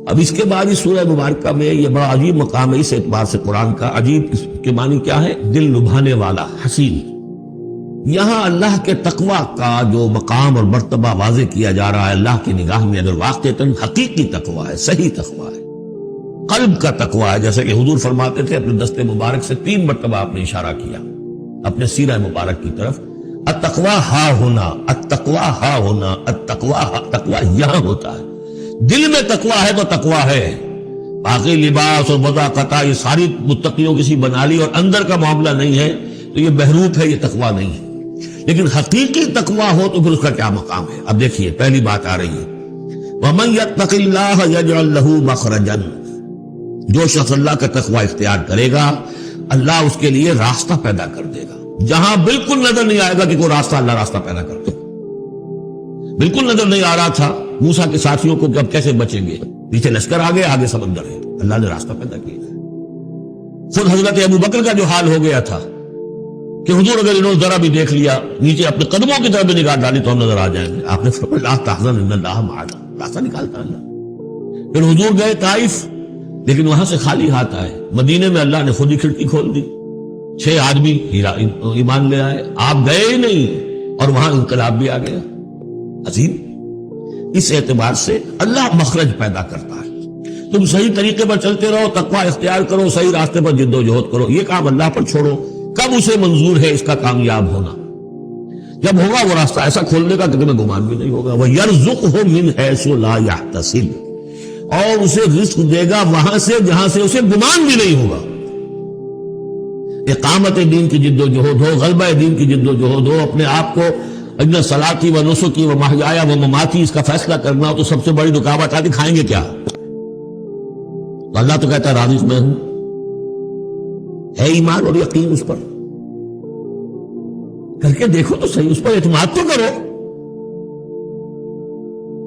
اب اس کے بعد اس سورہ مبارکہ میں یہ بڑا عجیب مقام ہے اس اعتبار سے قرآن کا. عجیب کے معنی کیا ہے؟ دل لبھانے والا، حسین. یہاں اللہ کے تقوی کا جو مقام اور مرتبہ واضح کیا جا رہا ہے اللہ کی نگاہ میں، اگر واقعتاً حقیقی تقوی ہے، صحیح تقوی ہے، قلب کا تقوی ہے. جیسے کہ حضور فرماتے تھے اپنے دست مبارک سے 3 مرتبہ آپ نے اشارہ کیا اپنے سیرہ مبارک کی طرف. التقوی ہا ہونا، التقوی ہا ہونا، تقوی یہاں ہوتا ہے. دل میں تقوی ہے تو تقوی ہے. باقی لباس اور وضاقت یہ ساری متقیوں کسی بنا لی اور اندر کا معاملہ نہیں ہے تو یہ بہروپ ہے، یہ تقوی نہیں ہے. لیکن حقیقی تقوی ہو تو پھر اس کا کیا مقام ہے؟ اب دیکھیے پہلی بات آ رہی ہے، وَمَن يَتَّقِ اللَّهَ يَجْعَل لَّهُ مَخْرَجًا. جو شخص اللہ کا تقوی اختیار کرے گا اللہ اس کے لیے راستہ پیدا کر دے گا. جہاں بالکل نظر نہیں آئے گا کہ کوئی راستہ، اللہ راستہ پیدا کر دے. بالکل نظر نہیں آ رہا تھا موسیٰ کے ساتھیوں کو کہ اب کیسے بچیں گے، پیچھے لشکر آگے، آگے سمندر ہے، اللہ نے راستہ پیدا کیا. خود حضرت ابو بکر کا جو حال ہو گیا تھا کہ حضور اگر انہوں نے ذرا بھی دیکھ لیا، نیچے اپنے قدموں کی طرف بھی نگاہ ڈالی تو ہم نظر آ جائیں گے. آپ نے فرمایا لا تحزن ان اللہ معنا، راستہ نکالتا اللہ. پھر حضور گئے طائف، لیکن وہاں سے خالی ہاتھ آئے. مدینے میں اللہ نے خود ہی کھڑکی کھول دی، 6 آدمی ایمان لے آئے. آپ گئے ہی نہیں اور وہاں انقلاب بھی آ گیا. عظیم. اس اعتبار سے اللہ مخرج پیدا کرتا ہے. تم صحیح طریقے پر چلتے رہو، تقوی اختیار کرو، صحیح راستے پر جد و جہد کرو. یہ کام اللہ پر چھوڑو. کب اسے منظور ہے اس کا کامیاب ہونا؟ جب ہوگا وہ راستہ ایسا کھولنے کا کہ تمہیں گمان بھی نہیں ہوگا. وَيَرْزُقْهُ مِنْ حَيْثُ لَا يَحْتَسِبُ، اور اسے رزق دے گا وہاں سے جہاں سے اسے گمان بھی نہیں ہوگا. اقامت دین کی جد و جہد ہو، غلبہ دین کی جد و جہد ہو، اپنے آپ کو اجن صلاتی و نسکی و محیایا و مماتی اس کا فیصلہ کرنا ہو تو سب سے بڑی رکاوٹ آتی کھائیں گے کیا؟ تو اللہ تو کہتا ہے راضی میں ہوں. ہے ایمان اور یقین اس پر، کر کے دیکھو تو صحیح، اس پر اعتماد تو کرو.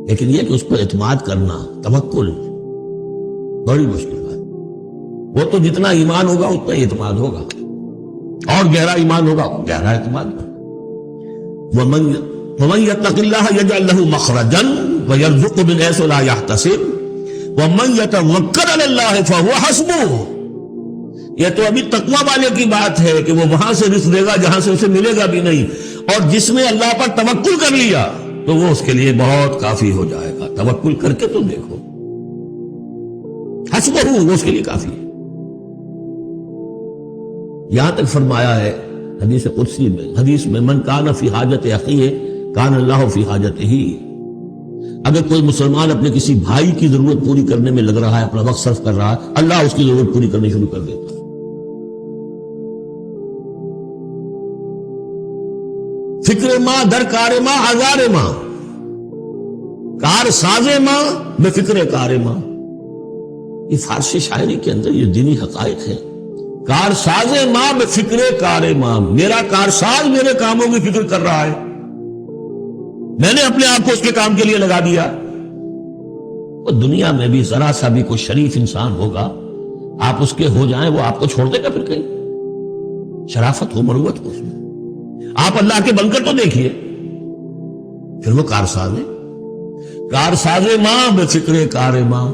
لیکن یہ کہ اس پر اعتماد کرنا، توکل، بڑی مشکل بات. وہ تو جتنا ایمان ہوگا اتنا ہی اعتماد ہوگا، اور گہرا ایمان ہوگا گہرا اعتماد. وَمَن يَتَّقِ اللَّهَ يَجْعَل لَّهُ مَخْرَجًا وَيَرْزُقْهُ مِنْ حَيْثُ لَا يَحْتَسِبُ وَمَن يَتَوَكَّلْ عَلَى اللَّهِ فَهُوَ حَسْبُهُ. یہ تو ابھی تقوی والے کی بات ہے کہ وہ وہاں سے رزق دے گا جہاں سے اسے ملے گا بھی نہیں، اور جس نے اللہ پر توکل کر لیا تو وہ اس کے لیے بہت کافی ہو جائے گا. توکل کر کے تو دیکھو، حسبہ وہ اس کے لیے کافی ہے. یہاں تک فرمایا ہے حدیث قدسی میں، حدیث میں من کان فی حاجت اخیہ کان اللہ فی حاجتہ. اگر کوئی مسلمان اپنے کسی بھائی کی ضرورت پوری کرنے میں لگ رہا ہے، اپنا وقت صرف کر رہا ہے، اللہ اس کی ضرورت پوری کرنی شروع کر دیتا ہے. فکر ماں در کار ماں ہزار ماں، کار ساز ماں بے فکر کار ماں. یہ فارسی شاعری کے اندر یہ دینی حقائق ہے. کار ساز ماں بے فکر کار ماں، میرا کار ساز میرے کاموں کی فکر کر رہا ہے، میں نے اپنے آپ کو اس کے کام کے لیے لگا دیا. وہ دنیا میں بھی ذرا سا بھی کوئی شریف انسان ہوگا، آپ اس کے ہو جائیں وہ آپ کو چھوڑ دے گا پھر کہیں؟ شرافت ہو، مروت ہو اس میں. آپ اللہ کے بن کر تو دیکھیے. پھر وہ کارساز ہے. کارساز ماں بے فکر کار ماں،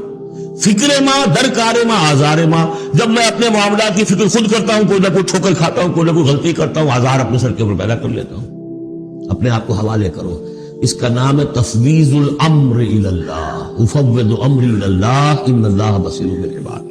فکر ماں در کار ماں آزار ماں. جب میں اپنے معاملات کی فکر خود کرتا ہوں، کوئی نہ کوئی ٹھوکر کھاتا ہوں، کوئی نہ کوئی غلطی کرتا ہوں، آزار اپنے سر کے اوپر پیدا کر لیتا ہوں. اپنے آپ کو حوالے کرو. اس کا نام ہے تفویض الامر الی اللہ. افوض امری الی اللہ ان اللہ بصیر بالعباد.